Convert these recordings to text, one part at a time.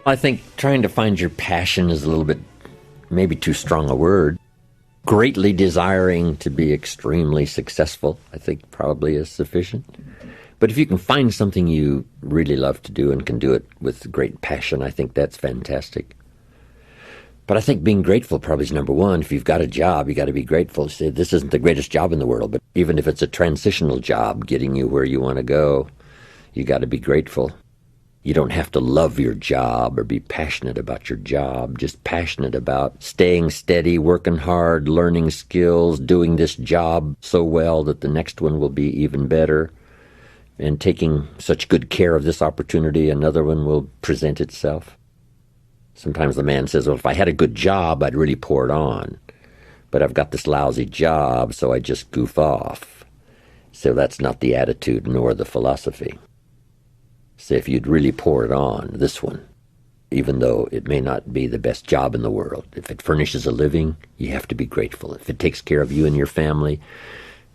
I think trying to find your passion is a little bit, maybe too strong a word. Greatly desiring to be extremely successful, I think probably is sufficient. But if you can find something you really love to do and can do it with great passion, I think that's fantastic. But I think being grateful probably is number one. If you've got a job, you got to be grateful. Say, this isn't the greatest job in the world, but even if it's a transitional job getting you where you want to go, you got to be grateful. You don't have to love your job or be passionate about your job, just passionate about staying steady, working hard, learning skills, doing this job so well that the next one will be even better, and taking such good care of this opportunity, another one will present itself. Sometimes the man says, well, if I had a good job, I'd really pour it on. But I've got this lousy job, so I just goof off. So that's not the attitude nor the philosophy. So if you'd really pour it on, this one, even though it may not be the best job in the world, if it furnishes a living, you have to be grateful. If it takes care of you and your family,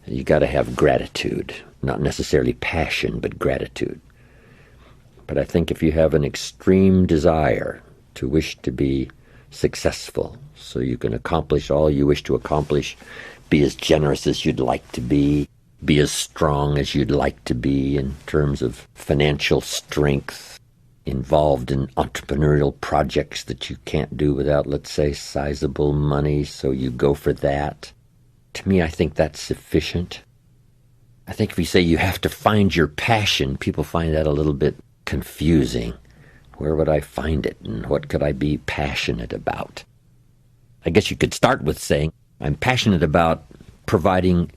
you got to have gratitude, not necessarily passion, but gratitude. But I think if you have an extreme desire to wish to be successful so you can accomplish all you wish to accomplish, be as generous as you'd like to be as strong as you'd like to be in terms of financial strength, involved in entrepreneurial projects that you can't do without, let's say, sizable money, so you go for that. To me, I think that's sufficient. I think if you say you have to find your passion, people find that a little bit confusing. Where would I find it, and what could I be passionate about? I guess you could start with saying, I'm passionate about providing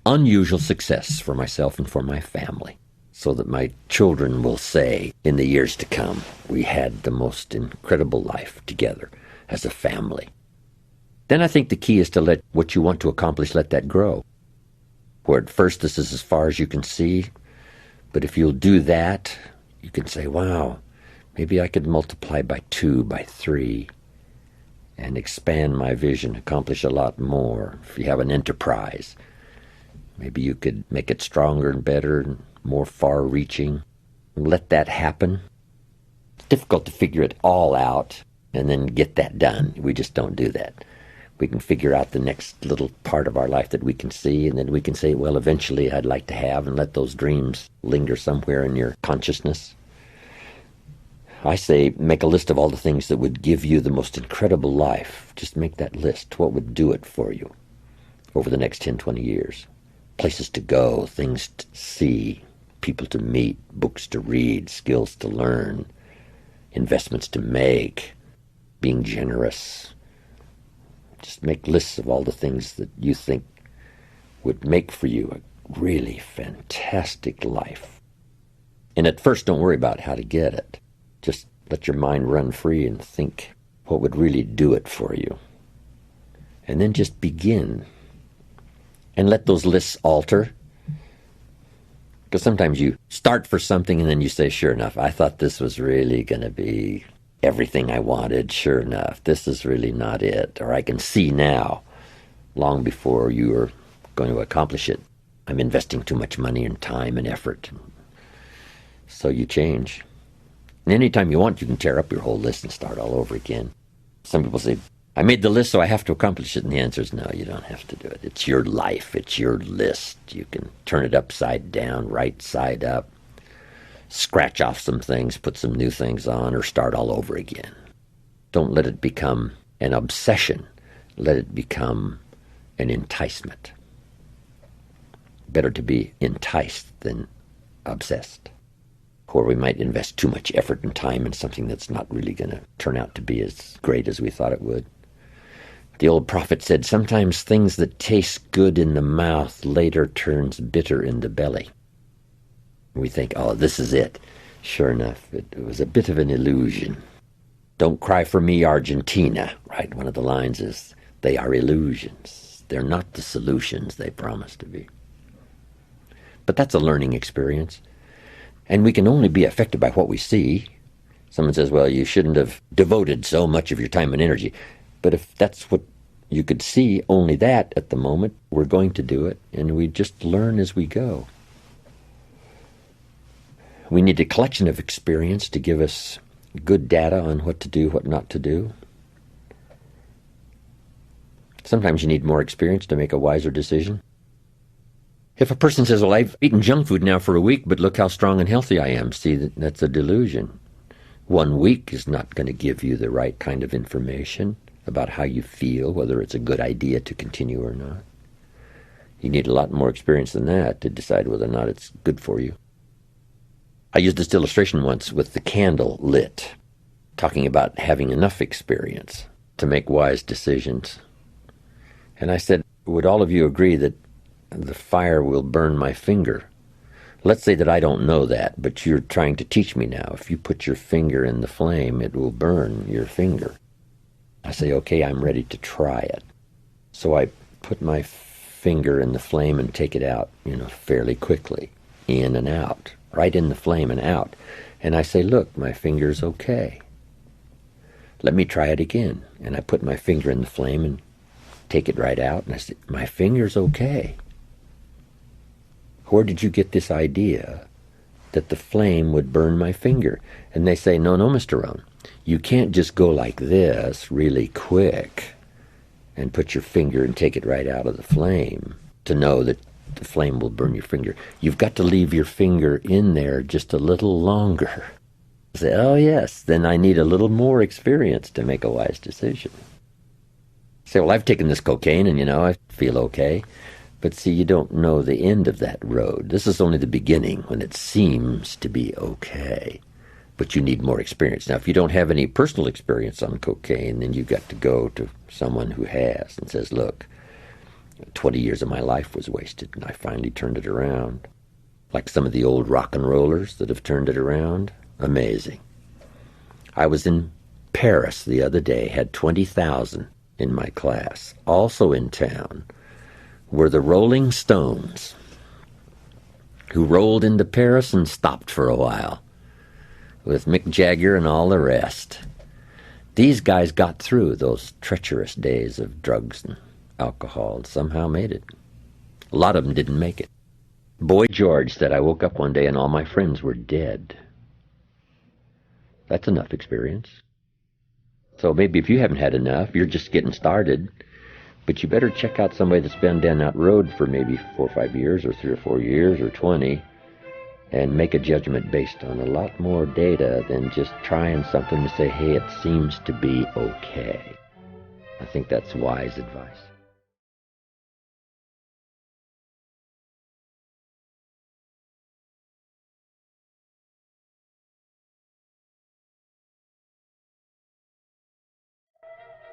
unusual success for myself and for my family, so that my children will say in the years to come, we had the most incredible life together as a family. Then I think the key is to let what you want to accomplish, let that grow. Where at first this is as far as you can see, but if you'll do that, you can say, wow, maybe I could multiply by 2, by 3, and expand my vision, accomplish a lot more. If you have an enterprise, maybe you could make it stronger and better and more far-reaching. Let that happen. It's difficult to figure it all out and then get that done. We just don't do that. We can figure out the next little part of our life that we can see, and then we can say, well, eventually I'd like to have, and let those dreams linger somewhere in your consciousness. I say make a list of all the things that would give you the most incredible life. Just make that list. What would do it for you over the next 10, 20 years? Places to go, things to see, people to meet, books to read, skills to learn, investments to make, being generous. Just make lists of all the things that you think would make for you a really fantastic life. And at first, don't worry about how to get it. Just let your mind run free and think what would really do it for you. And then just begin. And let those lists alter. Because sometimes you start for something and then you say, sure enough, I thought this was really going to be everything I wanted. Sure enough, this is really not it. Or I can see now, long before you were going to accomplish it, I'm investing too much money and time and effort. So you change. And anytime you want, you can tear up your whole list and start all over again. Some people say, I made the list, so I have to accomplish it. And the answer is no, you don't have to do it. It's your life. It's your list. You can turn it upside down, right side up, scratch off some things, put some new things on, or start all over again. Don't let it become an obsession. Let it become an enticement. Better to be enticed than obsessed. Or we might invest too much effort and time in something that's not really going to turn out to be as great as we thought it would. The old prophet said, sometimes things that taste good in the mouth later turns bitter in the belly. We think, oh, this is it. Sure enough, it was a bit of an illusion. Don't cry for me, Argentina, right? One of the lines is, they are illusions. They're not the solutions they promise to be. But that's a learning experience. And we can only be affected by what we see. Someone says, well, you shouldn't have devoted so much of your time and energy. But if that's what you could see, only that at the moment, we're going to do it, and we just learn as we go. We need a collection of experience to give us good data on what to do, what not to do. Sometimes you need more experience to make a wiser decision. If a person says, well, I've eaten junk food now for a week, but look how strong and healthy I am, see, that's a delusion. 1 week is not going to give you the right kind of information about how you feel, whether it's a good idea to continue or not. You need a lot more experience than that to decide whether or not it's good for you. I used this illustration once with the candle lit, talking about having enough experience to make wise decisions. And I said, would all of you agree that the fire will burn my finger? Let's say that I don't know that, but you're trying to teach me now. If you put your finger in the flame, it will burn your finger. I say, okay, I'm ready to try it. So I put my finger in the flame and take it out, fairly quickly, in and out, right in the flame and out. And I say, look, my finger's okay. Let me try it again. And I put my finger in the flame and take it right out. And I say, my finger's okay. Where did you get this idea that the flame would burn my finger? And they say, no, Mr. Rohn, you can't just go like this really quick and put your finger and take it right out of the flame to know that the flame will burn your finger. You've got to leave your finger in there just a little longer. I say, oh yes, then I need a little more experience to make a wise decision. I say, well, I've taken this cocaine and, I feel okay. But see, you don't know the end of that road. This is only the beginning when it seems to be okay. But you need more experience. Now, if you don't have any personal experience on cocaine, then you've got to go to someone who has and says, look, 20 years of my life was wasted, and I finally turned it around. Like some of the old rock and rollers that have turned it around. Amazing. I was in Paris the other day, had 20,000 in my class. Also in town were the Rolling Stones, who rolled into Paris and stopped for a while, with Mick Jagger and all the rest. These guys got through those treacherous days of drugs and alcohol and somehow made it. A lot of them didn't make it. Boy George said, I woke up one day and all my friends were dead. That's enough experience. So maybe if you haven't had enough, you're just getting started. But you better check out somebody that's been down that road for maybe 4 or 5 years or 3 or 4 years or 20 and make a judgment based on a lot more data than just trying something to say, hey, it seems to be okay. I think that's wise advice.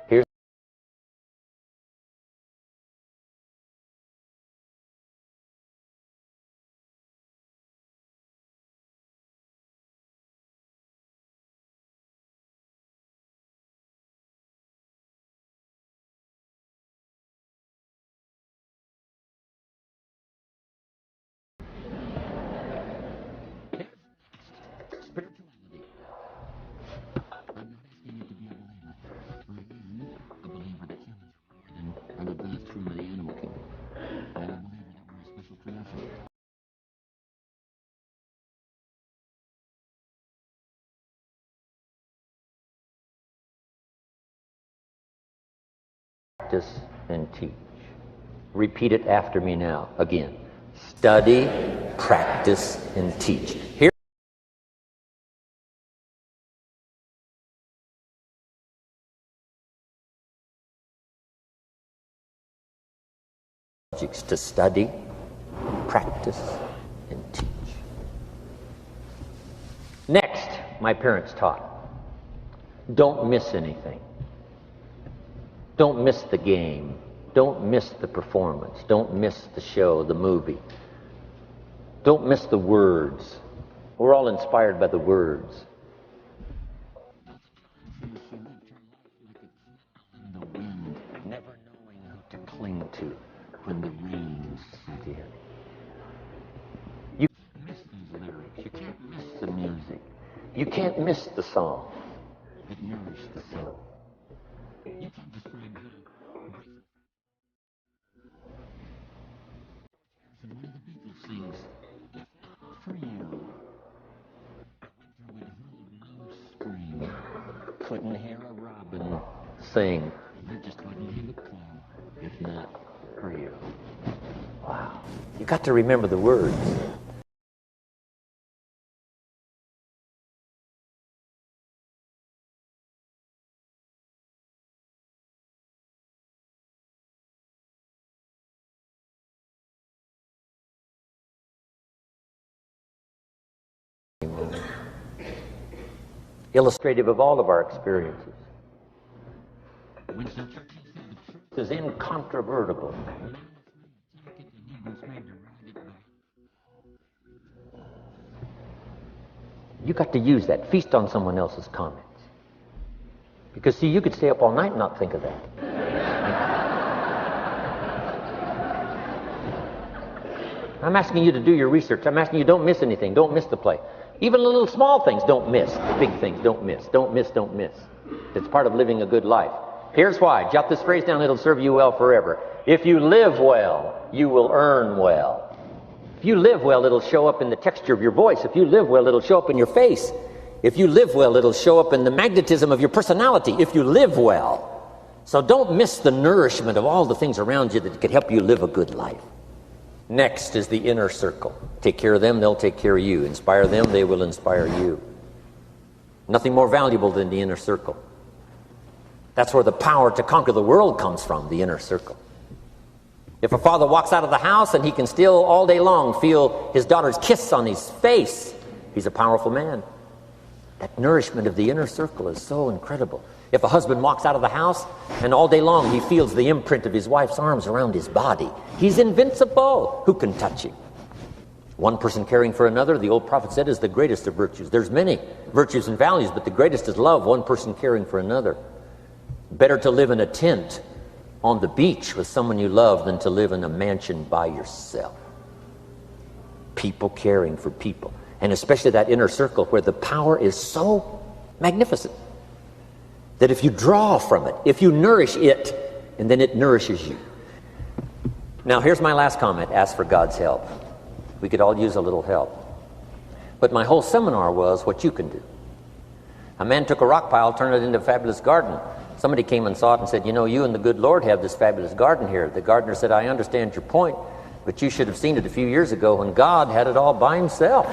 Here's practice and teach. Repeat it after me now. Again. Study, practice, and teach. Here are subjects to study, practice, and teach. Next, my parents taught, don't miss anything. Don't miss the game. Don't miss the performance. Don't miss the show, the movie. Don't miss the words. We're all inspired by the words. The wind, never knowing who to cling to when the rains set in. You can't miss these lyrics. You can't miss the music. You can't miss the song that nourished the soul. You can't just feel good. And one of the Beatles sings, "If not for you, I went through with no spring." couldn't hear a robin sing. You just wouldn't hear the call, if not for you. Wow. You got to remember the words. Illustrative of all of our experiences. Winston Churchill said the truth is incontrovertible. You got to use that. Feast on someone else's comments. Because, see, you could stay up all night and not think of that. I'm asking you to do your research. I'm asking you, don't miss anything. Don't miss the play. Even the little small things, don't miss. The big things, don't miss. Don't miss, don't miss. It's part of living a good life. Here's why. Jot this phrase down. It'll serve you well forever. If you live well, you will earn well. If you live well, it'll show up in the texture of your voice. If you live well, it'll show up in your face. If you live well, it'll show up in the magnetism of your personality. If you live well. So don't miss the nourishment of all the things around you that could help you live a good life. Next is the inner circle. Take care of them, they'll take care of you. Inspire them, they will inspire you. Nothing more valuable than the inner circle. That's where the power to conquer the world comes from, the inner circle. If a father walks out of the house and he can still all day long feel his daughter's kiss on his face, he's a powerful man. That nourishment of the inner circle is so incredible. If a husband walks out of the house and all day long he feels the imprint of his wife's arms around his body, he's invincible. Who can touch him? One person caring for another, the old prophet said, is the greatest of virtues. There's many virtues and values, but the greatest is love, one person caring for another. Better to live in a tent on the beach with someone you love than to live in a mansion by yourself. People caring for people. And especially that inner circle where the power is so magnificent that if you draw from it, if you nourish it, and then it nourishes you. Now here's my last comment. Ask for God's help. We could all use a little help. But my whole seminar was what you can do. A man took a rock pile, turned it into a fabulous garden. Somebody came and saw it and said, you know, you and the good Lord have this fabulous garden here. The gardener said, I understand your point, but you should have seen it a few years ago when God had it all by himself.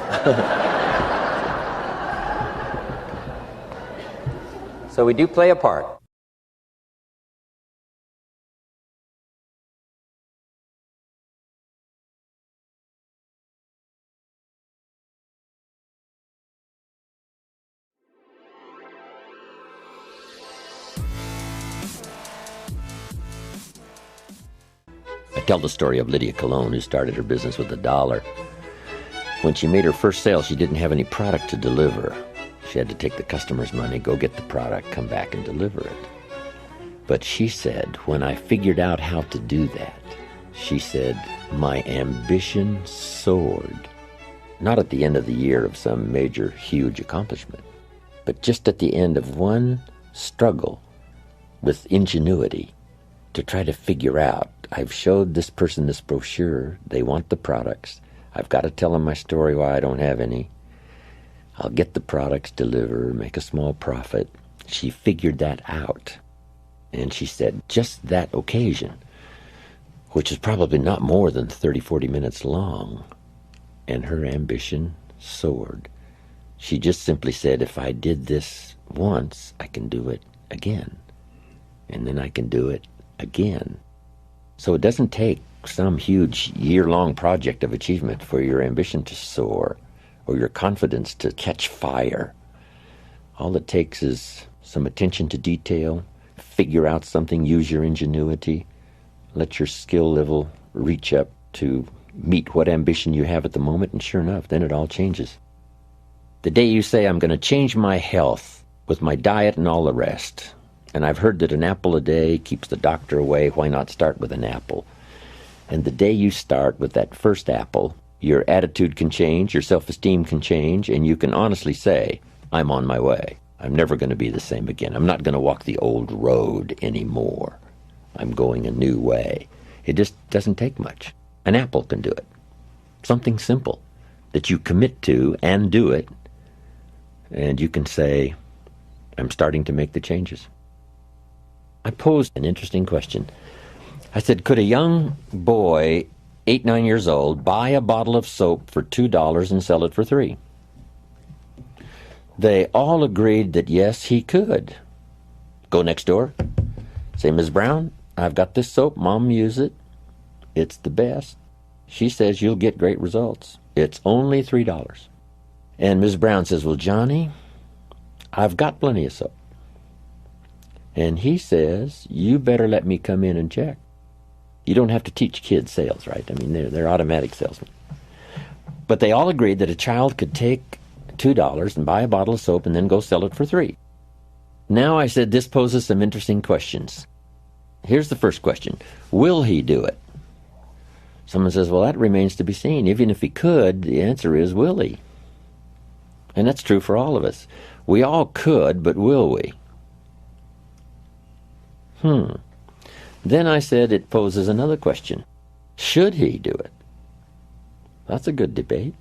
So we do play a part. I tell the story of Lydia Cologne, who started her business with $1. When she made her first sale, she didn't have any product to deliver. She had to take the customer's money, go get the product, come back and deliver it. But she said, when I figured out how to do that, she said, my ambition soared. Not at the end of the year of some major, huge accomplishment, but just at the end of one struggle with ingenuity to try to figure out, I've showed this person this brochure, they want the products, I've got to tell them my story why I don't have any. I'll get the products, deliver, make a small profit. She figured that out. And she said, just that occasion, which is probably not more than 30, 40 minutes long, and her ambition soared. She just simply said, if I did this once, I can do it again. And then I can do it again. So it doesn't take some huge year-long project of achievement for your ambition to soar or your confidence to catch fire. All it takes is some attention to detail, figure out something, use your ingenuity, let your skill level reach up to meet what ambition you have at the moment, and sure enough, then it all changes. The day you say, I'm going to change my health with my diet and all the rest, and I've heard that an apple a day keeps the doctor away, why not start with an apple? And the day you start with that first apple, your attitude can change, your self-esteem can change, and you can honestly say, I'm on my way. I'm never going to be the same again. I'm not going to walk the old road anymore. I'm going a new way. It just doesn't take much. An apple can do it. Something simple that you commit to and do it, and you can say, I'm starting to make the changes. I posed an interesting question. I said, could a young boy, 8, 9 years old, buy a bottle of soap for $2 and sell it for $3? They all agreed that yes, he could. Go next door, say, Ms. Brown, I've got this soap. Mom, use it. It's the best. She says you'll get great results. It's only $3. And Ms. Brown says, well, Johnny, I've got plenty of soap. And he says, you better let me come in and check. You don't have to teach kids sales, right? I mean, they're automatic salesmen. But they all agreed that a child could take $2 and buy a bottle of soap and then go sell it for $3. Now I said this poses some interesting questions. Here's the first question. Will he do it? Someone says, well, that remains to be seen. Even if he could, the answer is, will he? And that's true for all of us. We all could, but will we? Then I said it poses another question. Should he do it? That's a good debate.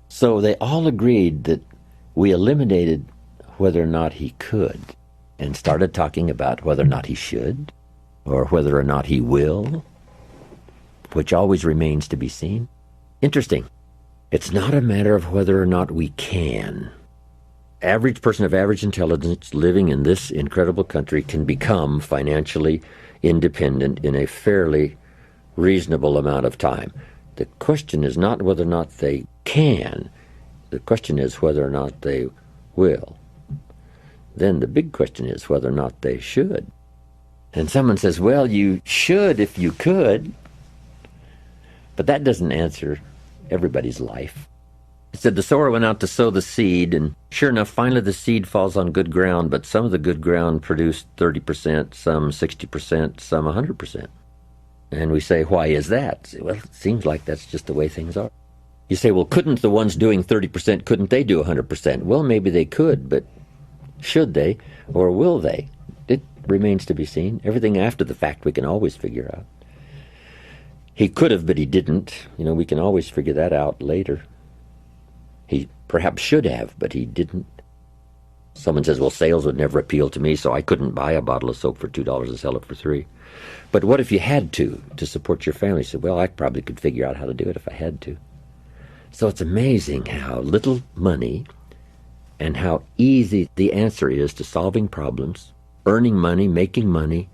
So they all agreed that we eliminated whether or not he could and started talking about whether or not he should or whether or not he will, which always remains to be seen. Interesting. It's not a matter of whether or not we can. Average person of average intelligence living in this incredible country can become financially independent in a fairly reasonable amount of time. The question is not whether or not they can. The question is whether or not they will. Then the big question is whether or not they should. And someone says, well, you should if you could. But that doesn't answer everybody's life. It said the sower went out to sow the seed, and sure enough, finally the seed falls on good ground, but some of the good ground produced 30%, some 60%, some 100%. And we say, why is that? Well, it seems like that's just the way things are. You say, well, couldn't the ones doing 30%, couldn't they do 100%? Well, maybe they could, but should they or will they? It remains to be seen. Everything after the fact we can always figure out. He could have, but he didn't. We can always figure that out later. He perhaps should have, but he didn't. Someone says, well, sales would never appeal to me, so I couldn't buy a bottle of soap for $2 and sell it for $3. But what if you had to support your family? You said, well, I probably could figure out how to do it if I had to. So it's amazing how little money and how easy the answer is to solving problems, earning money, making money,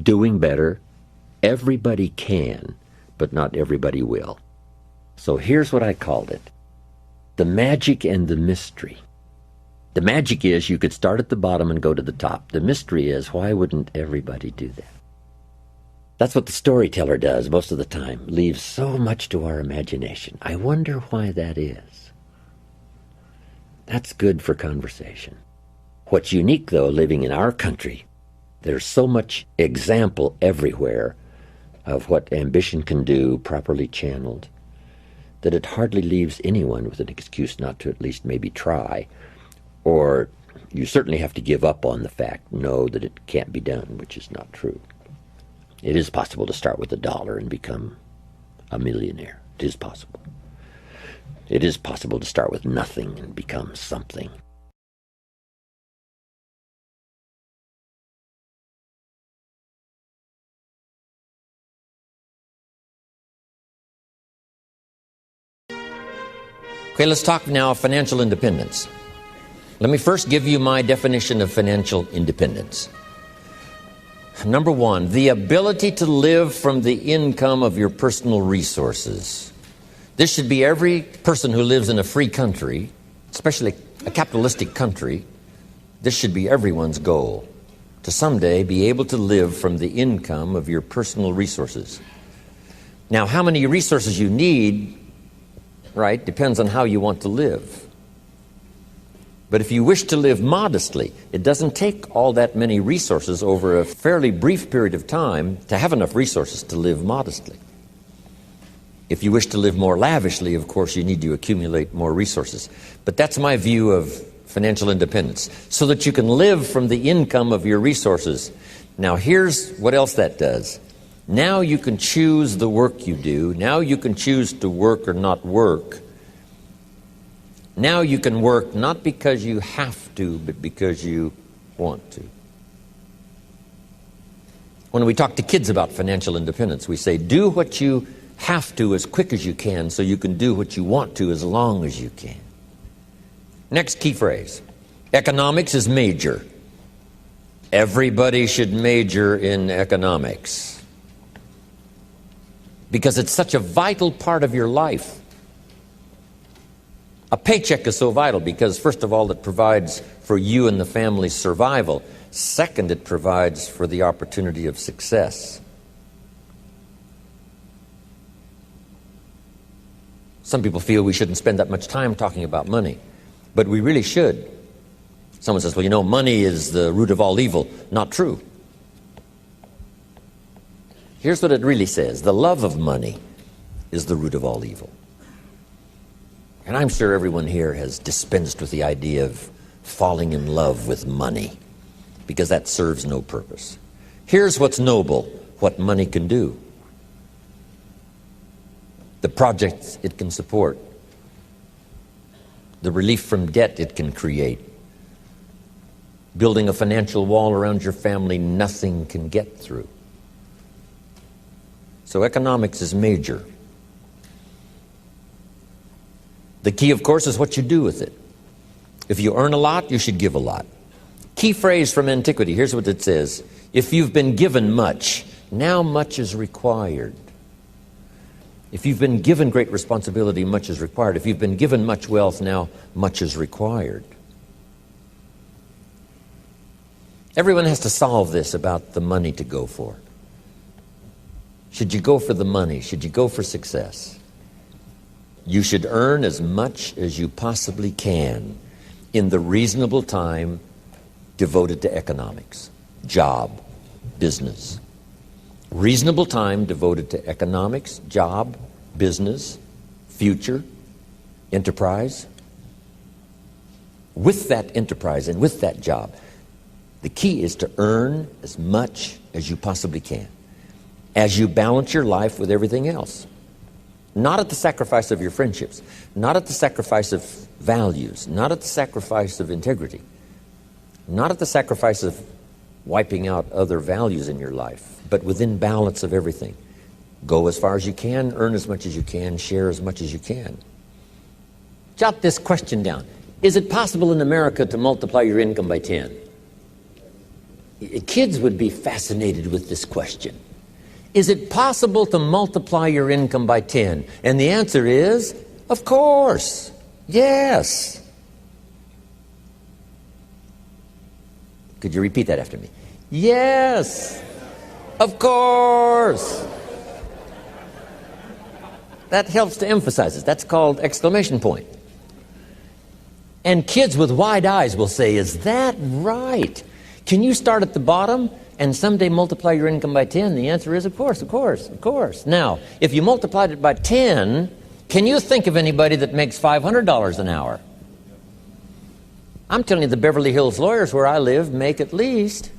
doing better. Everybody can, but not everybody will. So here's what I called it. The magic and the mystery. The magic is you could start at the bottom and go to the top. The mystery is, why wouldn't everybody do that? That's what the storyteller does most of the time, leaves so much to our imagination. I wonder why that is. That's good for conversation. What's unique, though, living in our country, there's so much example everywhere of what ambition can do properly channeled, that it hardly leaves anyone with an excuse not to at least maybe try. Or you certainly have to give up on the fact, know that it can't be done, which is not true. It is possible to start with $1 and become a millionaire. It is possible. It is possible to start with nothing and become something. Okay, let's talk now of financial independence. Let me first give you my definition of financial independence. Number one, the ability to live from the income of your personal resources. This should be every person who lives in a free country, especially a capitalistic country. This should be everyone's goal, to someday be able to live from the income of your personal resources. Now, how many resources you need, right, depends on how you want to live. But if you wish to live modestly, it doesn't take all that many resources over a fairly brief period of time to have enough resources to live modestly. If you wish to live more lavishly, of course, you need to accumulate more resources. But that's my view of financial independence, so that you can live from the income of your resources. Now, here's what else that does. Now you can choose the work you do. Now you can choose to work or not work. Now you can work not because you have to, but because you want to. When we talk to kids about financial independence, we say, do what you have to as quick as you can so you can do what you want to as long as you can. Next key phrase. Economics is major. Everybody should major in economics because it's such a vital part of your life. A paycheck is so vital because, first of all, it provides for you and the family's survival. Second, it provides for the opportunity of success. Some people feel we shouldn't spend that much time talking about money, but we really should. Someone says, well, you know, money is the root of all evil. Not true. Here's what it really says. The love of money is the root of all evil. And I'm sure everyone here has dispensed with the idea of falling in love with money because that serves no purpose. Here's what's noble, what money can do. The projects it can support. The relief from debt it can create. Building a financial wall around your family nothing can get through. So economics is major. The key, of course, is what you do with it. If you earn a lot, you should give a lot. Key phrase from antiquity, here's what it says. If you've been given much, now much is required. If you've been given great responsibility, much is required. If you've been given much wealth, now much is required. Everyone has to solve this about the money to go for. Should you go for the money? Should you go for success? You should earn as much as you possibly can in the reasonable time devoted to economics, job, business. Reasonable time devoted to economics, job, business, future, enterprise. With that enterprise and with that job, the key is to earn as much as you possibly can as you balance your life with everything else. Not at the sacrifice of your friendships, not at the sacrifice of values, not at the sacrifice of integrity, not at the sacrifice of wiping out other values in your life, but within balance of everything. Go as far as you can, earn as much as you can, share as much as you can. Jot this question down. Is it possible in America to multiply your income by 10? Kids would be fascinated with this question. Is it possible to multiply your income by 10? And the answer is, of course, yes. Could you repeat that after me? Yes, of course. That helps to emphasize it. That's called exclamation point. And kids with wide eyes will say, is that right? Can you start at the bottom and someday multiply your income by 10? The answer is, of course, of course, of course. Now, if you multiplied it by 10, can you think of anybody that makes $500 an hour? I'm telling you, the Beverly Hills lawyers where I live make at least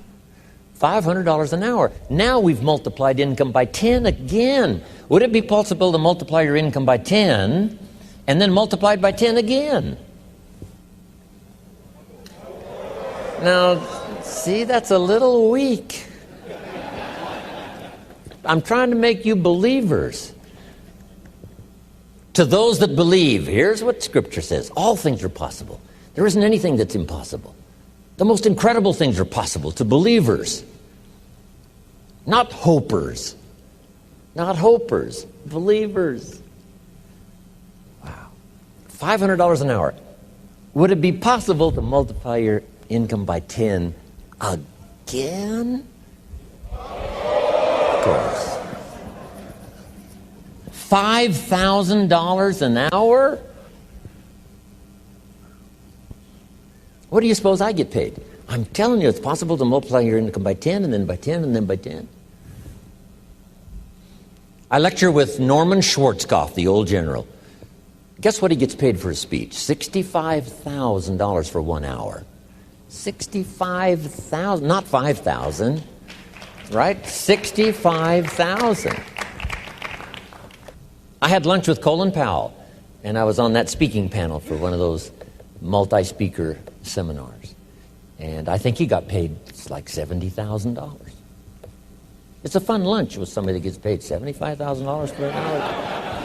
$500 an hour. Now we've multiplied income by 10 again. Would it be possible to multiply your income by 10 and then multiply it by 10 again? Now, see, that's a little weak. I'm trying to make you believers. To those that believe, here's what Scripture says. All things are possible. There isn't anything that's impossible. The most incredible things are possible to believers. Not hopers. Not hopers. Believers. Wow. $500 an hour. Would it be possible to multiply your income by 10 again? Of course. $5,000 an hour? What do you suppose I get paid? I'm telling you, it's possible to multiply your income by 10 and then by 10 and then by 10. I lecture with Norman Schwarzkopf, the old general. Guess what he gets paid for his speech? $65,000 for 1 hour. 65,000, not 5,000, right? 65,000. I had lunch with Colin Powell, and I was on that speaking panel for one of those multi-speaker seminars. And I think he got paid like $70,000. It's a fun lunch with somebody that gets paid $75,000 for an hour.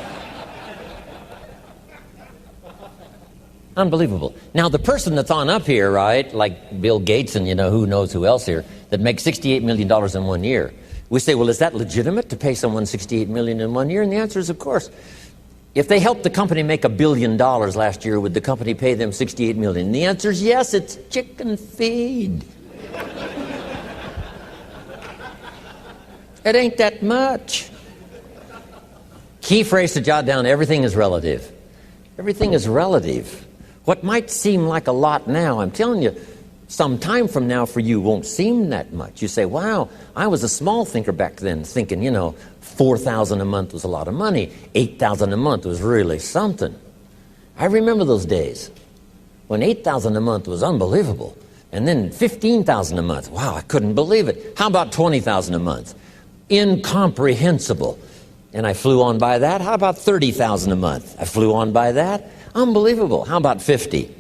Unbelievable. Now, the person that's on up here, right, like Bill Gates and, who knows who else here, that makes $68 million in 1 year. We say, well, is that legitimate to pay someone $68 million in 1 year? And the answer is, of course. If they helped the company make $1 billion last year, would the company pay them $68 million? And the answer is yes, it's chicken feed. It ain't that much. Key phrase to jot down, everything is relative. Everything is relative. What might seem like a lot now, I'm telling you, some time from now for you won't seem that much. You say, wow, I was a small thinker back then, thinking, $4,000 a month was a lot of money. $8,000 a month was really something. I remember those days when $8,000 a month was unbelievable. And then $15,000 a month. Wow, I couldn't believe it. How about $20,000 a month? Incomprehensible. And I flew on by that. How about $30,000 a month? I flew on by that. Unbelievable. How about 50?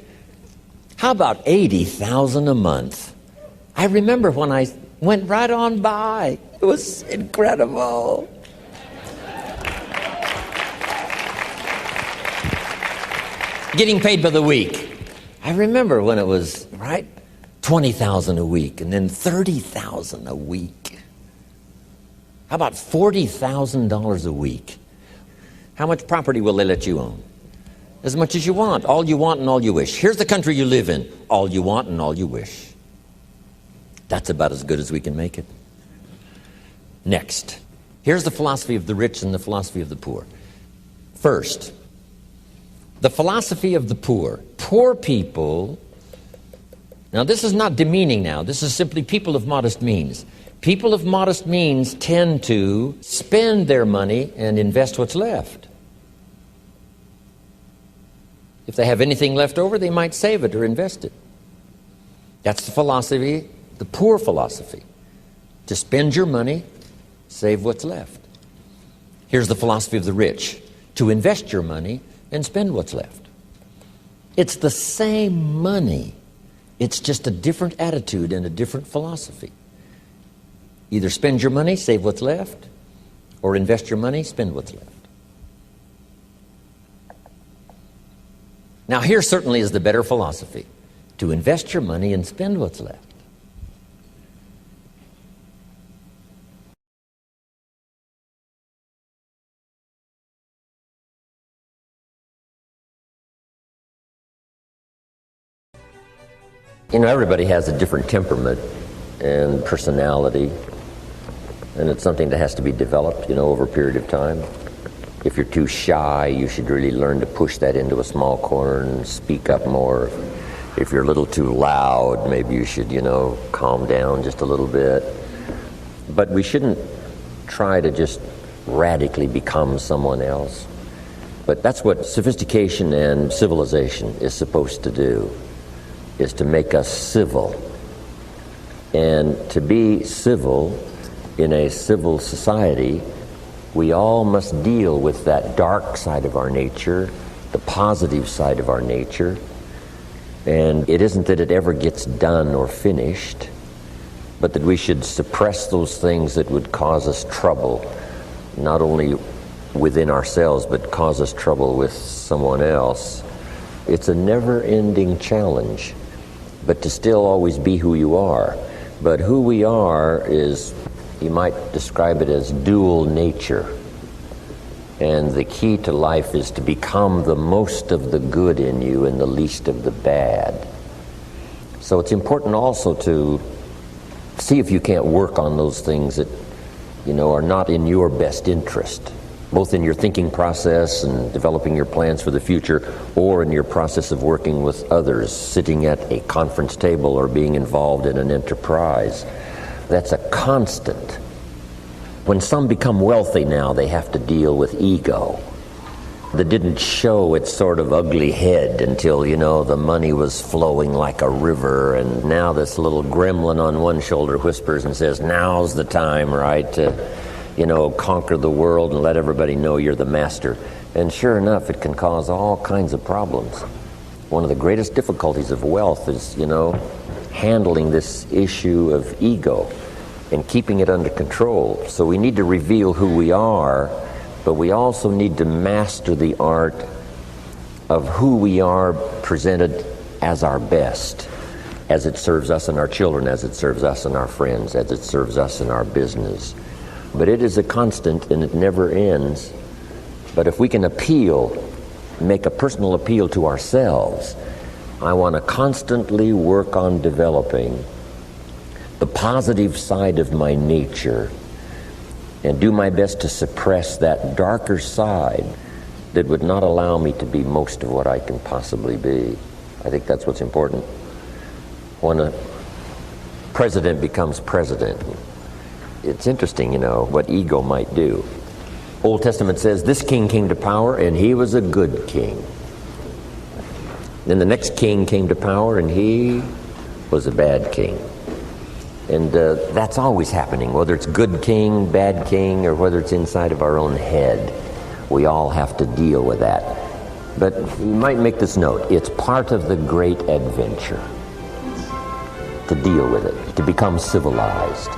How about $80,000 a month? I remember when I went right on by. It was incredible. Getting paid by the week. I remember when it was, right, $20,000 a week and then $30,000 a week. How about $40,000 a week? How much property will they let you own? As much as you want. All you want and all you wish. Here's the country you live in. All you want and all you wish. That's about as good as we can make it. Next. Here's the philosophy of the rich and the philosophy of the poor. First, the philosophy of the poor. Poor people, now this is not demeaning now. This is simply people of modest means. People of modest means tend to spend their money and invest what's left. If they have anything left over, they might save it or invest it. That's the philosophy, the poor philosophy. To spend your money, save what's left. Here's the philosophy of the rich. To invest your money and spend what's left. It's the same money. It's just a different attitude and a different philosophy. Either spend your money, save what's left, or invest your money, spend what's left. Now, here certainly is the better philosophy, to invest your money and spend what's left. Everybody has a different temperament and personality, and it's something that has to be developed, over a period of time. If you're too shy, you should really learn to push that into a small corner and speak up more. If you're a little too loud, maybe you should, calm down just a little bit. But we shouldn't try to just radically become someone else. But that's what sophistication and civilization is supposed to do, is to make us civil. And to be civil in a civil society, we all must deal with that dark side of our nature, the positive side of our nature. And it isn't that it ever gets done or finished, but that we should suppress those things that would cause us trouble, not only within ourselves, but cause us trouble with someone else. It's a never-ending challenge, but to still always be who you are. But who we are is, you might describe it as dual nature. And the key to life is to become the most of the good in you and the least of the bad. So it's important also to see if you can't work on those things that, are not in your best interest, both in your thinking process and developing your plans for the future, or in your process of working with others, sitting at a conference table or being involved in an enterprise. That's a constant. When some become wealthy now, they have to deal with ego that didn't show its sort of ugly head until, the money was flowing like a river, and now this little gremlin on one shoulder whispers and says, now's the time, right, to, conquer the world and let everybody know you're the master. And sure enough, it can cause all kinds of problems. one of the greatest difficulties of wealth is, handling this issue of ego and keeping it under control. So we need to reveal who we are, but we also need to master the art of who we are presented as our best, as it serves us and our children, as it serves us and our friends, as it serves us in our business. But it is a constant and it never ends. But if we can make a personal appeal to ourselves, I want to constantly work on developing the positive side of my nature and do my best to suppress that darker side that would not allow me to be most of what I can possibly be. I think that's what's important. When a president becomes president, it's interesting, what ego might do. Old Testament says this king came to power and he was a good king. Then the next king came to power and he was a bad king. And that's always happening, whether it's good king, bad king, or whether it's inside of our own head. We all have to deal with that. But you might make this note, it's part of the great adventure to deal with it, to become civilized,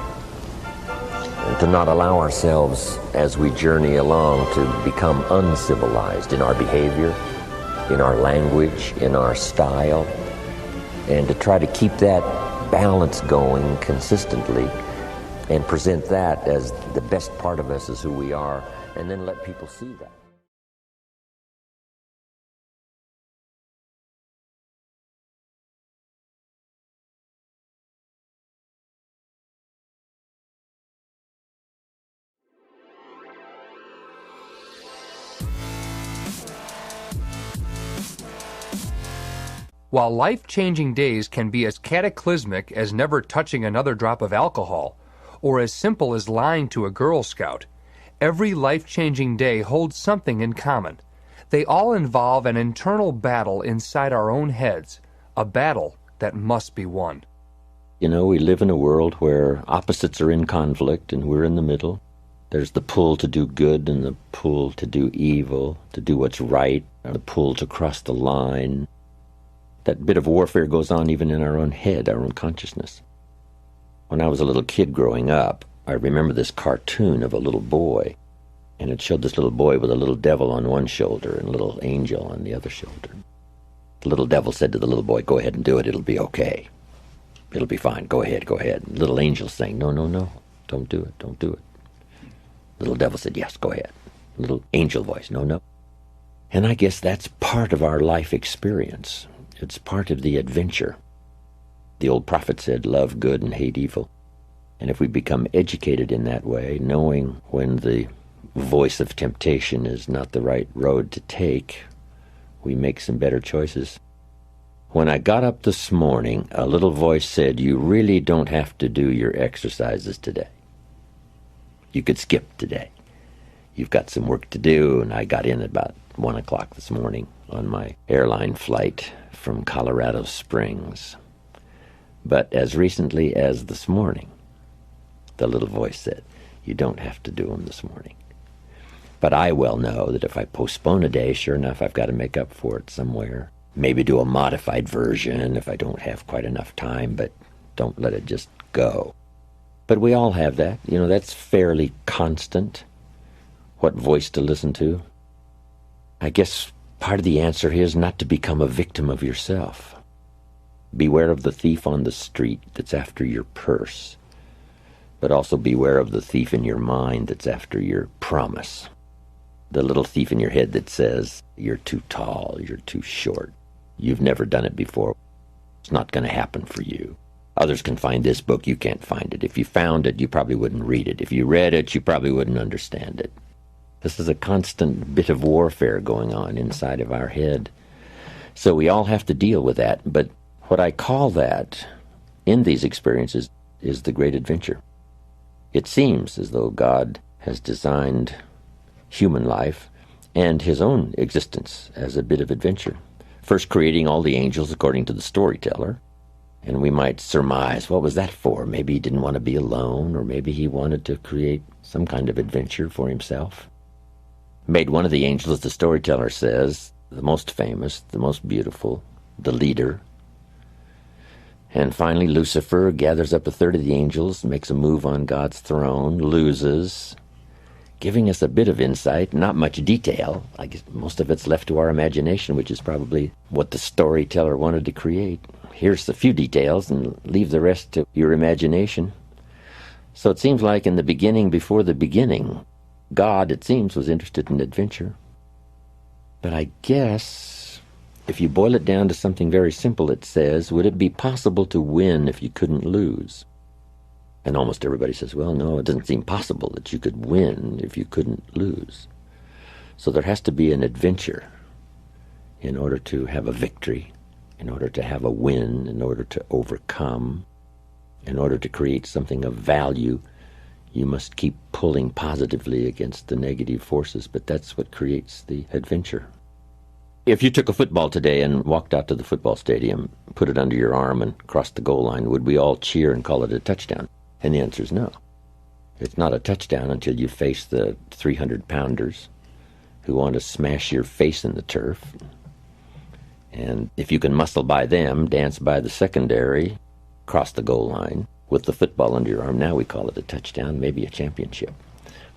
and to not allow ourselves as we journey along to become uncivilized in our behavior, in our language, in our style, and to try to keep that balance going consistently and present that as the best part of us, as who we are, and then let people see that. While life-changing days can be as cataclysmic as never touching another drop of alcohol, or as simple as lying to a Girl Scout, every life-changing day holds something in common. They all involve an internal battle inside our own heads, a battle that must be won. We live in a world where opposites are in conflict and we're in the middle. There's the pull to do good and the pull to do evil, to do what's right, the pull to cross the line. That bit of warfare goes on even in our own head, our own consciousness. When I was a little kid growing up, I remember this cartoon of a little boy, and it showed this little boy with a little devil on one shoulder and a little angel on the other shoulder. The little devil said to the little boy, "Go ahead and do it, it'll be okay. It'll be fine, go ahead, go ahead." And little angel saying, "No, no, no, don't do it, don't do it." Little devil said, "Yes, go ahead." Little angel voice, "No, no." And I guess that's part of our life experience. It's part of the adventure. The old prophet said, "Love good and hate evil." And if we become educated in that way, knowing when the voice of temptation is not the right road to take, we make some better choices. When I got up this morning, a little voice said, "You really don't have to do your exercises today. You could skip today. You've got some work to do." And I got in at about 1 o'clock this morning on my airline flight from Colorado Springs. But as recently as this morning, the little voice said, "You don't have to do them this morning." But I well know that if I postpone a day, sure enough, I've got to make up for it somewhere. Maybe do a modified version if I don't have quite enough time, but don't let it just go. But we all have that. That's fairly constant, what voice to listen to. I guess part of the answer here is not to become a victim of yourself. Beware of the thief on the street that's after your purse, but also beware of the thief in your mind that's after your promise. The little thief in your head that says, "You're too tall, you're too short, you've never done it before, it's not going to happen for you. Others can find this book, you can't find it. If you found it, you probably wouldn't read it. If you read it, you probably wouldn't understand it." This is a constant bit of warfare going on inside of our head. So we all have to deal with that. But what I call that in these experiences is the great adventure. It seems as though God has designed human life and his own existence as a bit of adventure. First creating all the angels according to the storyteller. And we might surmise, what was that for? Maybe he didn't want to be alone, or maybe he wanted to create some kind of adventure for himself. Made one of the angels, the storyteller says, the most famous, the most beautiful, the leader. And finally, Lucifer gathers up a third of the angels, makes a move on God's throne, loses, giving us a bit of insight, not much detail. I guess most of it's left to our imagination, which is probably what the storyteller wanted to create. Here's a few details and leave the rest to your imagination. So it seems like in the beginning, before the beginning, God, it seems, was interested in adventure. But I guess if you boil it down to something very simple, it says, would it be possible to win if you couldn't lose? And almost everybody says, well, no, it doesn't seem possible that you could win if you couldn't lose. So there has to be an adventure in order to have a victory, in order to have a win, in order to overcome, in order to create something of value. You must keep pulling positively against the negative forces, but that's what creates the adventure. If you took a football today and walked out to the football stadium, put it under your arm and crossed the goal line, would we all cheer and call it a touchdown? And the answer is no. It's not a touchdown until you face the 300-pounders who want to smash your face in the turf. And if you can muscle by them, dance by the secondary, cross the goal line with the football under your arm, now we call it a touchdown, maybe a championship.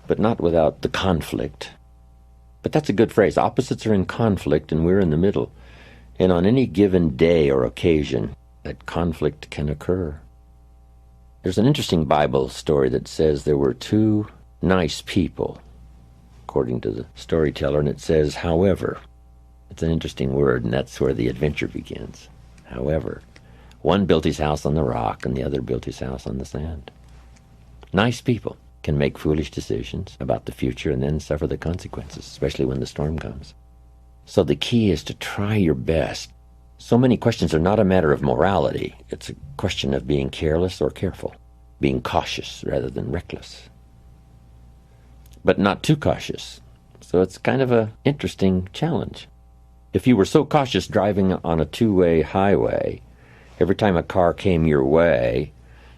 But not without the conflict. But that's a good phrase. Opposites are in conflict and we're in the middle. And on any given day or occasion, that conflict can occur. There's an interesting Bible story that says there were two nice people, according to the storyteller, and it says, however. It's an interesting word, and that's where the adventure begins. However, one built his house on the rock, and the other built his house on the sand. Nice people can make foolish decisions about the future and then suffer the consequences, especially when the storm comes. So the key is to try your best. So many questions are not a matter of morality. It's a question of being careless or careful, being cautious rather than reckless, but not too cautious. So it's kind of an interesting challenge. If you were so cautious driving on a two-way highway, every time a car came your way,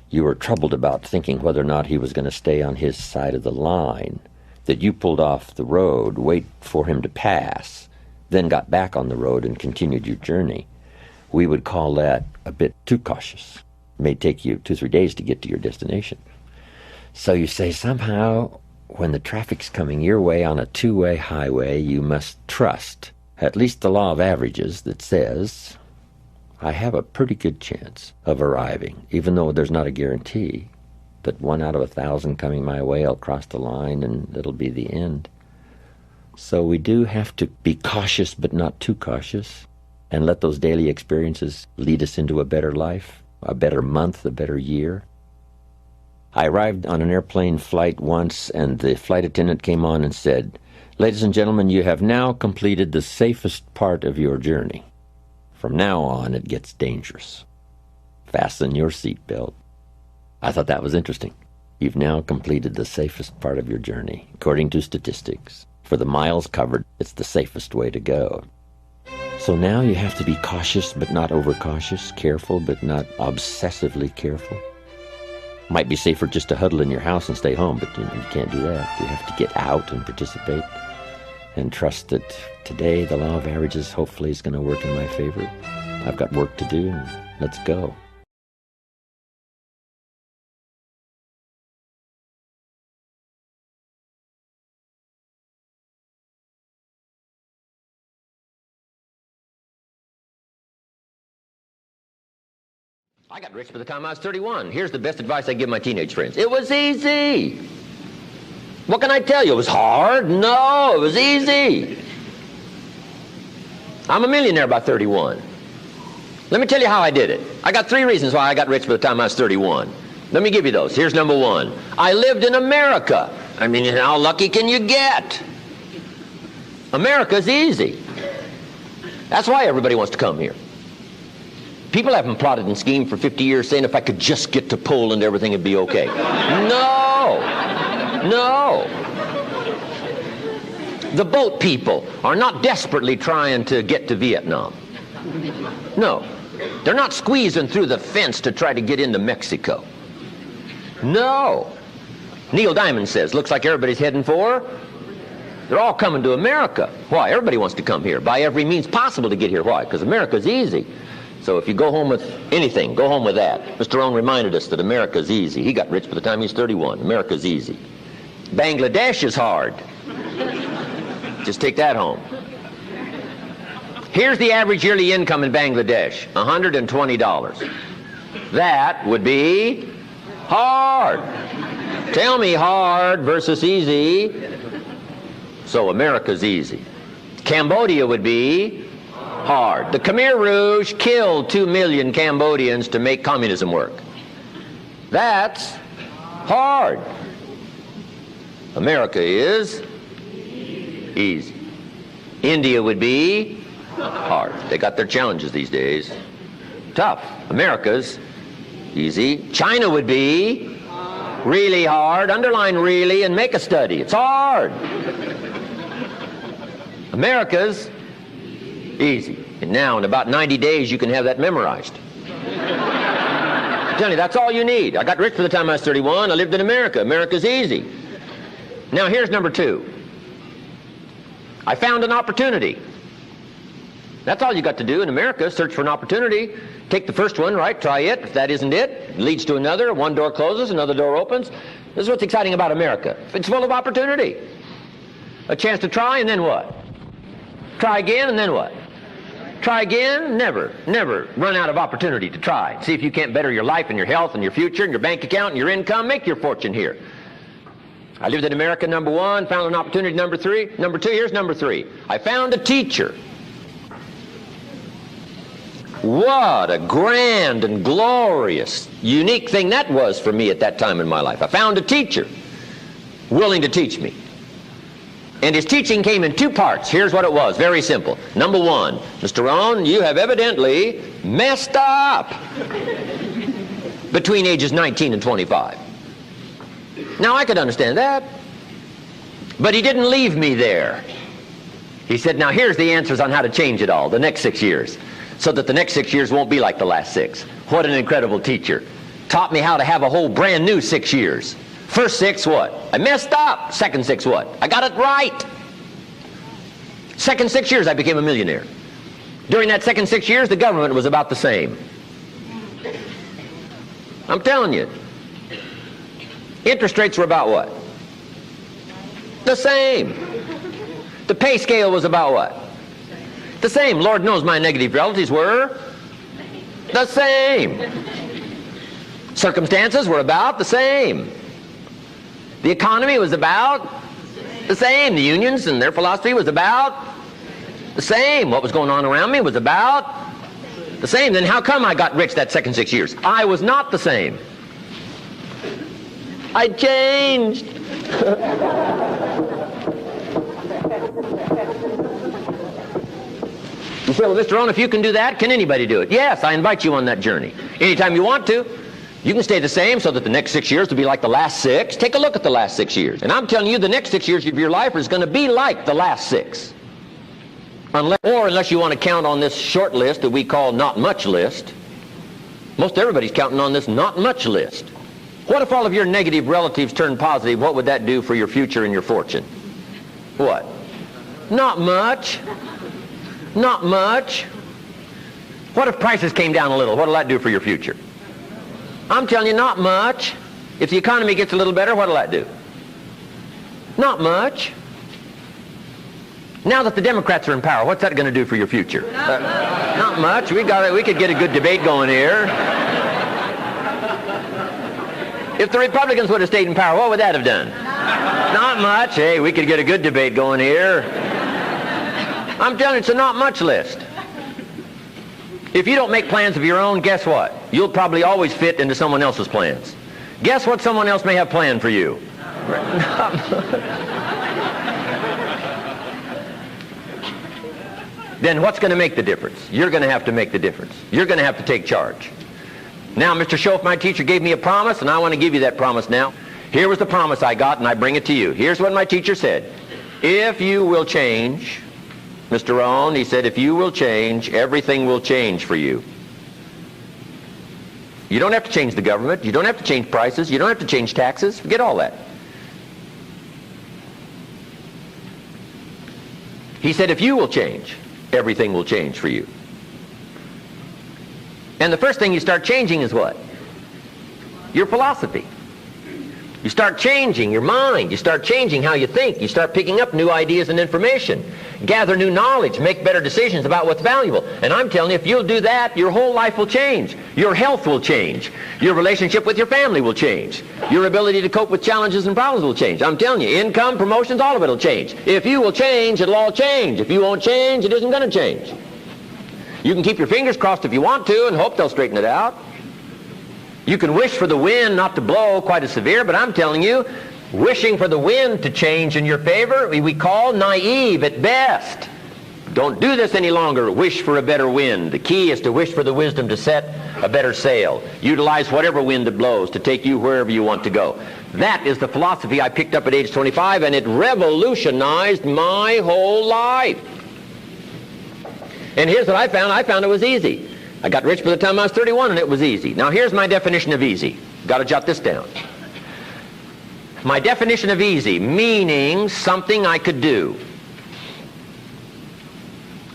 you were troubled about thinking whether or not he was going to stay on his side of the line, that you pulled off the road, wait for him to pass, then got back on the road and continued your journey. We would call that a bit too cautious. It may take you 2-3 days to get to your destination. So you say somehow when the traffic's coming your way on a two-way highway, you must trust at least the law of averages that says, I have a pretty good chance of arriving, even though there's not a guarantee that 1 out of 1,000 coming my way, I'll cross the line and it'll be the end. So we do have to be cautious, but not too cautious, and let those daily experiences lead us into a better life, a better month, a better year. I arrived on an airplane flight once, and the flight attendant came on and said, ladies and gentlemen, you have now completed the safest part of your journey. From now on, it gets dangerous. Fasten your seatbelt. I thought that was interesting. You've now completed the safest part of your journey, according to statistics. For the miles covered, it's the safest way to go. So now you have to be cautious, but not overcautious, careful, but not obsessively careful. Might be safer just to huddle in your house and stay home, but you can't do that. You have to get out and participate and trust that today the law of averages hopefully is going to work in my favor. I've got work to do, and let's go. I got rich by the time I was 31. Here's the best advice I give my teenage friends. It was easy. What can I tell you? It was hard? No, it was easy. I'm a millionaire by 31. Let me tell you how I did it. I got 3 reasons why I got rich by the time I was 31. Let me give you those. Here's number 1. I lived in America. I mean, how lucky can you get? America's easy. That's why everybody wants to come here. People haven't plotted and schemed for 50 years saying if I could just get to Poland, everything would be okay. No. The boat people are not desperately trying to get to Vietnam. No. They're not squeezing through the fence to try to get into Mexico. No. Neil Diamond says, looks like everybody's heading for They're all coming to America. Why? Everybody wants to come here by every means possible to get here. Why? Because America's easy. So if you go home with anything, go home with that. Mr. Rohn reminded us that America's easy. He got rich by the time he was 31. America's easy. Bangladesh is hard. Just take that home. Here's the average yearly income in Bangladesh, $120. That would be hard. Tell me hard versus easy. So America's easy. Cambodia would be hard. The Khmer Rouge killed 2 million Cambodians to make communism work. That's hard. America is easy. India would be hard. They got their challenges these days. Tough. America's easy. China would be really hard. Underline really and make a study. It's hard. America's easy. And now in about 90 days you can have that memorized. I'm telling you, that's all you need. I got rich by the time I was 31. I lived in America. America's easy. Now here's number 2. I found an opportunity. That's all you got to do in America, search for an opportunity. Take the first one, right? Try it. If that isn't it, it leads to another. One door closes, another door opens. This is what's exciting about America. It's full of opportunity. A chance to try, and then what? Try again, and then what? Try again. Never run out of opportunity to try. See if you can't better your life and your health and your future and your bank account and your income. Make your fortune here. I lived in America, number 1. Found an opportunity, number 3. Number 2, here's number 3. I found a teacher. What a grand and glorious, unique thing that was for me at that time in my life. I found a teacher willing to teach me. And his teaching came in 2 parts. Here's what it was, very simple. Number 1, Mr. Rohn, you have evidently messed up between ages 19 and 25. Now, I could understand that. But he didn't leave me there. He said, now here's the answers on how to change it all, the next 6 years, so that the next 6 years won't be like the last 6. What an incredible teacher. Taught me how to have a whole brand new 6 years. First 6, what? I messed up. Second 6, what? I got it right. Second 6 years, I became a millionaire. During that second 6 years, the government was about the same. I'm telling you. Interest rates were about what? The same. The pay scale was about what? The same. Lord knows my negative relatives were the same. Circumstances were about the same. The economy was about the same. The unions and their philosophy was about the same. What was going on around me was about the same. Then how come I got rich that second 6 years? I was not the same. I changed. You say, well, Mr. Rohn, if you can do that, can anybody do it? Yes, I invite you on that journey. Anytime you want to. You can stay the same so that the next 6 years will be like the last 6. Take a look at the last 6 years. And I'm telling you, the next 6 years of your life is going to be like the last 6. Unless you want to count on this short list that we call not much list. Most everybody's counting on this not much list. What if all of your negative relatives turn positive? What would that do for your future and your fortune? What? Not much. Not much. What if prices came down a little? What will that do for your future? I'm telling you, not much. If the economy gets a little better, what will that do? Not much. Now that the Democrats are in power, what's that going to do for your future? Not much. We could get a good debate going here. If the Republicans would have stayed in power, what would that have done? Not much. Hey, we could get a good debate going here. I'm telling you, it's a not much list. If you don't make plans of your own, guess what? You'll probably always fit into someone else's plans. Guess what someone else may have planned for you? Then what's going to make the difference? You're going to have to make the difference. You're going to have to take charge. Now, Mr. Shoaff, my teacher, gave me a promise, and I want to give you that promise now. Here was the promise I got, and I bring it to you. Here's what my teacher said. If you will change, Mr. Rohn, he said, if you will change, everything will change for you. You don't have to change the government. You don't have to change prices. You don't have to change taxes. Forget all that. He said, if you will change, everything will change for you. And the first thing you start changing is what? Your philosophy. You start changing your mind. You start changing how you think. You start picking up new ideas and information. Gather new knowledge. Make better decisions about what's valuable. And I'm telling you, if you'll do that, your whole life will change. Your health will change. Your relationship with your family will change. Your ability to cope with challenges and problems will change. I'm telling you, income, promotions, all of it will change. If you will change, it'll all change. If you won't change, it isn't going to change. You can keep your fingers crossed if you want to and hope they'll straighten it out. You can wish for the wind not to blow quite as severe, but I'm telling you, wishing for the wind to change in your favor, we call naive at best. Don't do this any longer. Wish for a better wind. The key is to wish for the wisdom to set a better sail. Utilize whatever wind it blows to take you wherever you want to go. That is the philosophy I picked up at age 25, and it revolutionized my whole life. And here's what I found. I found it was easy. I got rich by the time I was 31, and it was easy. Now here's my definition of easy. Got to jot this down. My definition of easy, meaning something I could do.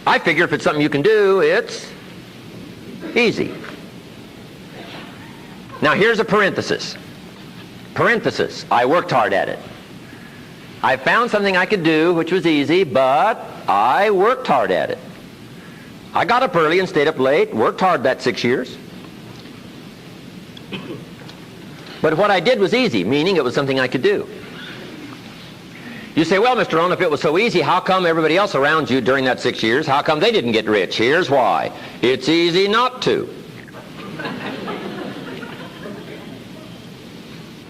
I figure if it's something you can do, it's easy. Now here's a parenthesis. Parenthesis, I worked hard at it. I found something I could do which was easy, but I worked hard at it. I got up early and stayed up late, worked hard that 6 years. But what I did was easy, meaning it was something I could do. You say, well, Mr. Rohn, if it was so easy, how come everybody else around you during that 6 years, how come they didn't get rich? Here's why. It's easy not to.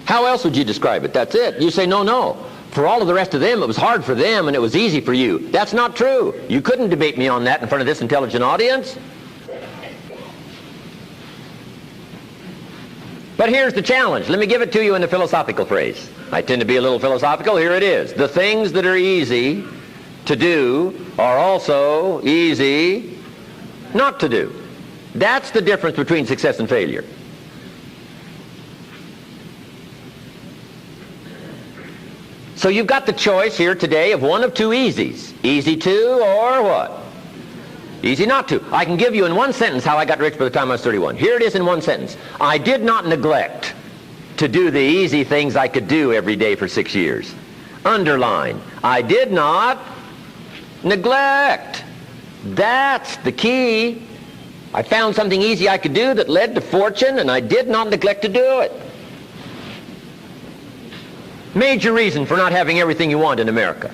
How else would you describe it? That's it. You say, no. For all of the rest of them, it was hard for them and it was easy for you. That's not true. You couldn't debate me on that in front of this intelligent audience. But here's the challenge. Let me give it to you in a philosophical phrase. I tend to be a little philosophical. Here it is. The things that are easy to do are also easy not to do. That's the difference between success and failure. So you've got the choice here today of one of two easies. Easy to or what? Easy not to. I can give you in one sentence how I got rich by the time I was 31. Here it is in one sentence. I did not neglect to do the easy things I could do every day for 6 years. Underline. I did not neglect. That's the key. I found something easy I could do that led to fortune, and I did not neglect to do it. Major reason for not having everything you want in America.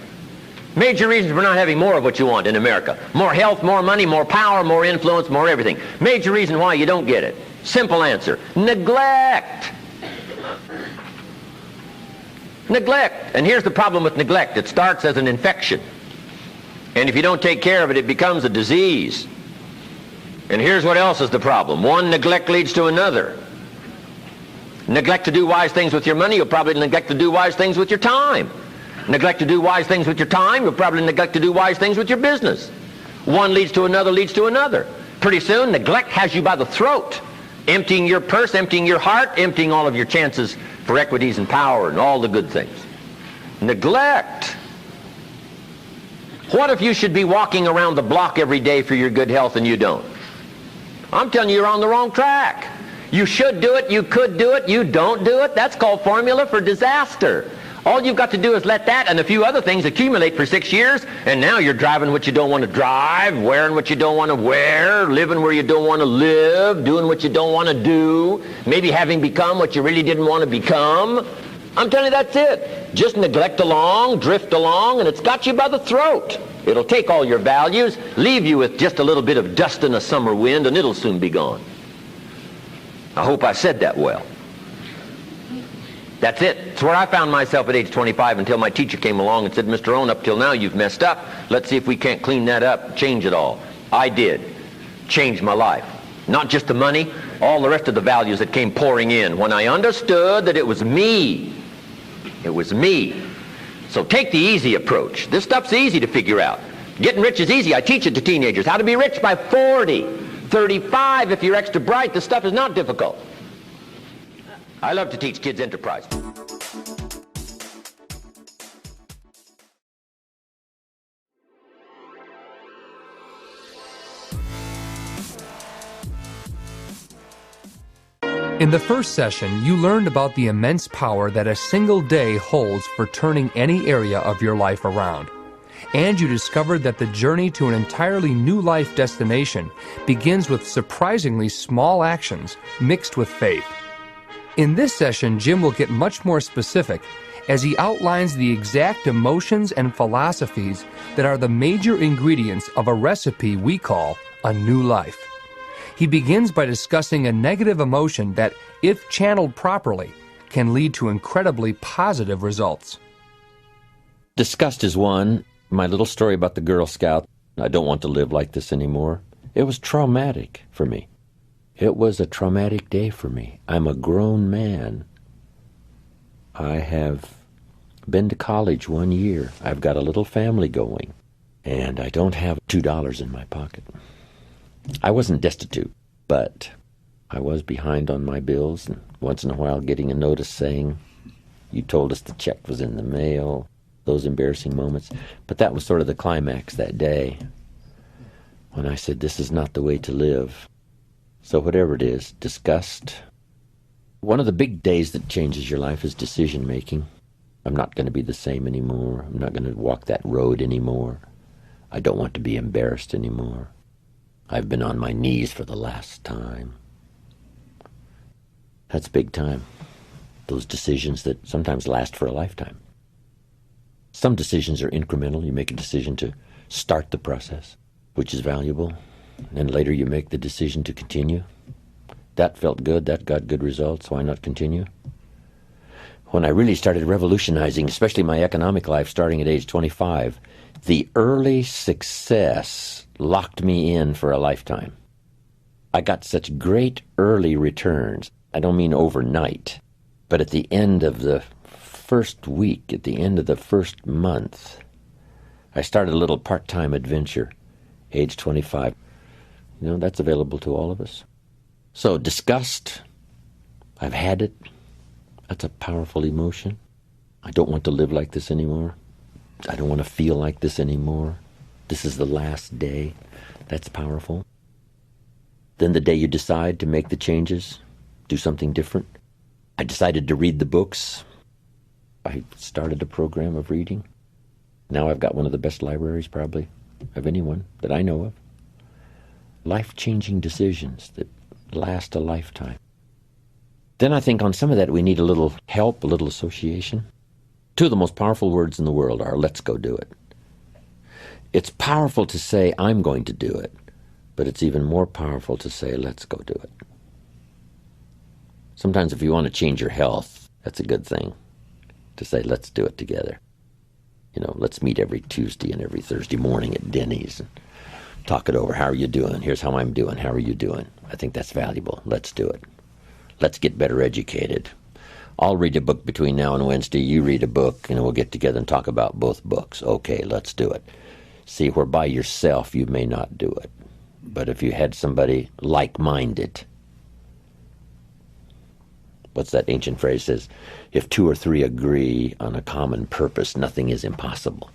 Major reason for not having more of what you want in America. More health, more money, more power, more influence, more everything. Major reason why you don't get it. Simple answer. Neglect. Neglect. And here's the problem with neglect. It starts as an infection. And if you don't take care of it, it becomes a disease. And here's what else is the problem. One neglect leads to another. Neglect to do wise things with your money, you'll probably neglect to do wise things with your time. Neglect to do wise things with your time, you'll probably neglect to do wise things with your business. One leads to another, leads to another. Pretty soon, neglect has you by the throat, emptying your purse, emptying your heart, emptying all of your chances for equities and power and all the good things. Neglect. What if you should be walking around the block every day for your good health and you don't? I'm telling you, you're on the wrong track. You should do it, you could do it, you don't do it. That's called formula for disaster. All you've got to do is let that and a few other things accumulate for 6 years, and now you're driving what you don't want to drive, wearing what you don't want to wear, living where you don't want to live, doing what you don't want to do, maybe having become what you really didn't want to become. I'm telling you, that's it. Just neglect along, drift along, and it's got you by the throat. It'll take all your values, leave you with just a little bit of dust in a summer wind, and it'll soon be gone. I hope I said that well. That's it. It's where I found myself at age 25 until my teacher came along and said, Mr. Rohn, up till now you've messed up. Let's see if we can't clean that up, change it all. I did. Changed my life. Not just the money, all the rest of the values that came pouring in when I understood that it was me. It was me. So take the easy approach. This stuff's easy to figure out. Getting rich is easy. I teach it to teenagers. How to be rich by 40. 35, if you're extra bright, this stuff is not difficult. I love to teach kids enterprise. In the first session, you learned about the immense power that a single day holds for turning any area of your life around. And you discovered that the journey to an entirely new life destination begins with surprisingly small actions mixed with faith. In this session, Jim will get much more specific as he outlines the exact emotions and philosophies that are the major ingredients of a recipe we call a new life. He begins by discussing a negative emotion that, if channeled properly, can lead to incredibly positive results. Disgust is one. My little story about the Girl Scout, I don't want to live like this anymore. It was traumatic for me. It was a traumatic day for me. I'm a grown man. I have been to college 1 year. I've got a little family going, and I don't have $2 in my pocket. I wasn't destitute, but I was behind on my bills, and once in a while getting a notice saying, "You told us the check was in the mail," those embarrassing moments. But that was sort of the climax that day when I said, this is not the way to live. So whatever it is, disgust. One of the big days that changes your life is decision making. I'm not going to be the same anymore. I'm not going to walk that road anymore. I don't want to be embarrassed anymore. I've been on my knees for the last time. That's big time. Those decisions that sometimes last for a lifetime. Some decisions are incremental. You make a decision to start the process, which is valuable. And later you make the decision to continue. That felt good. That got good results. Why not continue? When I really started revolutionizing, especially my economic life starting at age 25, the early success locked me in for a lifetime. I got such great early returns. I don't mean overnight, but at the end of the first week, at the end of the first month, I started a little part-time adventure, age 25. You know, that's available to all of us. So disgust, I've had it. That's a powerful emotion. I don't want to live like this anymore. I don't want to feel like this anymore. This is the last day. That's powerful. Then the day you decide to make the changes, do something different. I decided to read the books. I started a program of reading. Now I've got one of the best libraries probably of anyone that I know of. Life-changing decisions that last a lifetime. Then I think on some of that we need a little help, a little association. Two of the most powerful words in the world are, let's go do it. It's powerful to say, I'm going to do it, but it's even more powerful to say, let's go do it. Sometimes if you want to change your health, that's a good thing, to say, let's do it together. You know, let's meet every Tuesday and every Thursday morning at Denny's and talk it over. How are you doing? Here's how I'm doing. How are you doing? I think that's valuable. Let's do it. Let's get better educated. I'll read a book between now and Wednesday. You read a book, and we'll get together and talk about both books. Okay, let's do it. See, where by yourself you may not do it. But if you had somebody like-minded, what's that ancient phrase says? If two or three agree on a common purpose, nothing is impossible.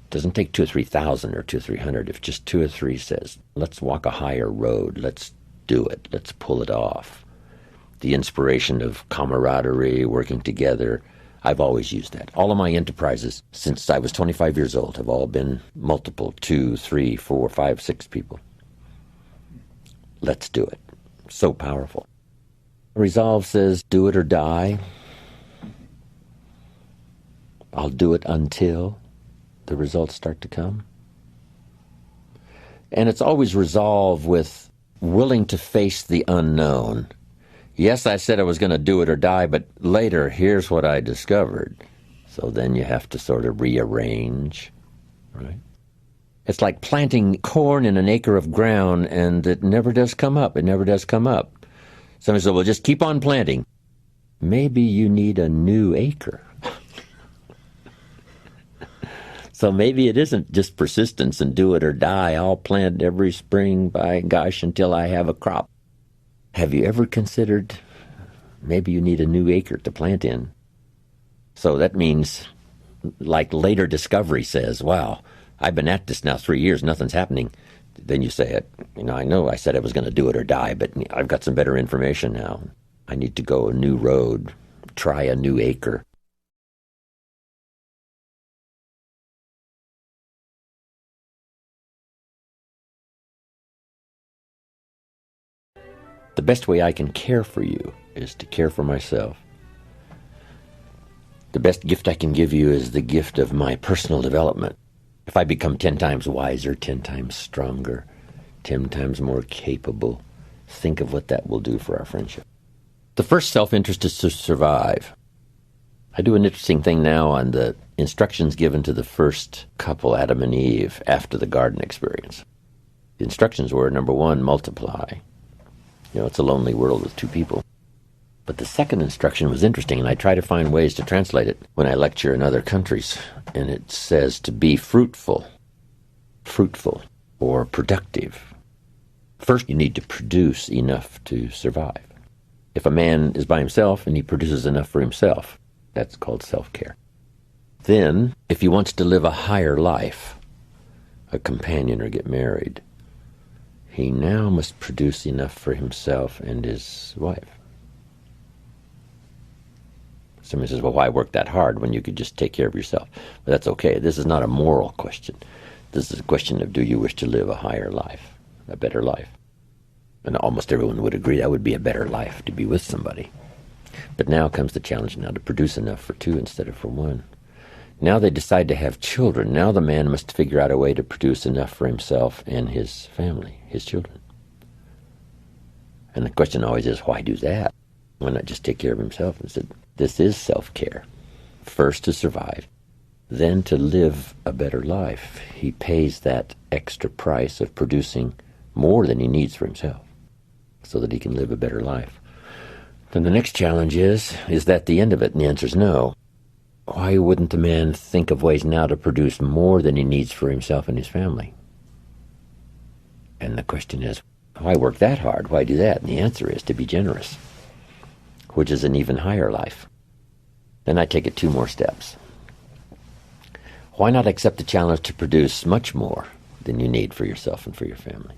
It doesn't take 2,000 or 3,000 or 200 or 300. If just 2 or 3 says, let's walk a higher road, let's do it, let's pull it off. The inspiration of camaraderie, working together, I've always used that. All of my enterprises since I was 25 years old have all been multiple, 2, 3, 4, 5, 6 people. Let's do it. So powerful. Resolve says, do it or die. I'll do it until the results start to come. And it's always resolve with willing to face the unknown. Yes, I said I was going to do it or die, but later, here's what I discovered. So then you have to sort of rearrange, right? It's like planting corn in an acre of ground, and it never does come up. It never does come up. Somebody said, well, just keep on planting. Maybe you need a new acre. So maybe it isn't just persistence and do it or die. I'll plant every spring, by gosh, until I have a crop. Have you ever considered maybe you need a new acre to plant in? So that means, like later discovery says, wow, I've been at this now 3 years, nothing's happening. Then you say it, I know I said I was going to do it or die, but I've got some better information now. I need to go a new road, try a new acre. The best way I can care for you is to care for myself. The best gift I can give you is the gift of my personal development. If I become 10 times wiser, 10 times stronger, 10 times more capable, think of what that will do for our friendship. The first self-interest is to survive. I do an interesting thing now on the instructions given to the first couple, Adam and Eve, after the garden experience. The instructions were, number one, multiply. It's a lonely world with two people. But the second instruction was interesting, and I try to find ways to translate it when I lecture in other countries. And it says to be fruitful or productive. First, you need to produce enough to survive. If a man is by himself and he produces enough for himself, that's called self-care. Then, if he wants to live a higher life, a companion or get married, he now must produce enough for himself and his wife. Somebody says, well, why work that hard when you could just take care of yourself? Well, that's okay. This is not a moral question. This is a question of, do you wish to live a higher life, a better life? And almost everyone would agree that would be a better life, to be with somebody. But now comes the challenge now to produce enough for two instead of for one. Now they decide to have children. Now the man must figure out a way to produce enough for himself and his family, his children. And the question always is, why do that? Why not just take care of himself? And said, this is self-care. First to survive, then to live a better life. He pays that extra price of producing more than he needs for himself so that he can live a better life. Then the next challenge is that the end of it? And the answer is no. Why wouldn't the man think of ways now to produce more than he needs for himself and his family? And the question is, why work that hard? Why do that? And the answer is to be generous, which is an even higher life. Then I take it two more steps. Why not accept the challenge to produce much more than you need for yourself and for your family?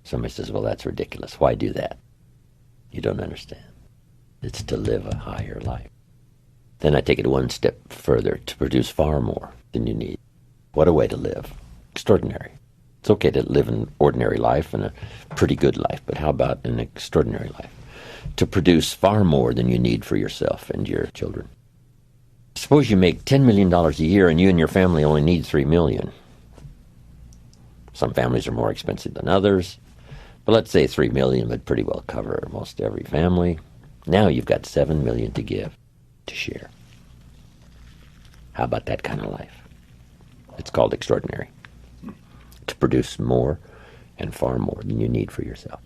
Somebody says, well, that's ridiculous. Why do that? You don't understand. It's to live a higher life. Then I take it one step further, to produce far more than you need. What a way to live. Extraordinary. It's okay to live an ordinary life and a pretty good life, but how about an extraordinary life? To produce far more than you need for yourself and your children. Suppose you make $10 million a year and you and your family only need $3 million. Some families are more expensive than others, but let's say $3 million would pretty well cover most every family. Now you've got $7 million to give, to share. How about that kind of life? It's called extraordinary. To produce more and far more than you need for yourself.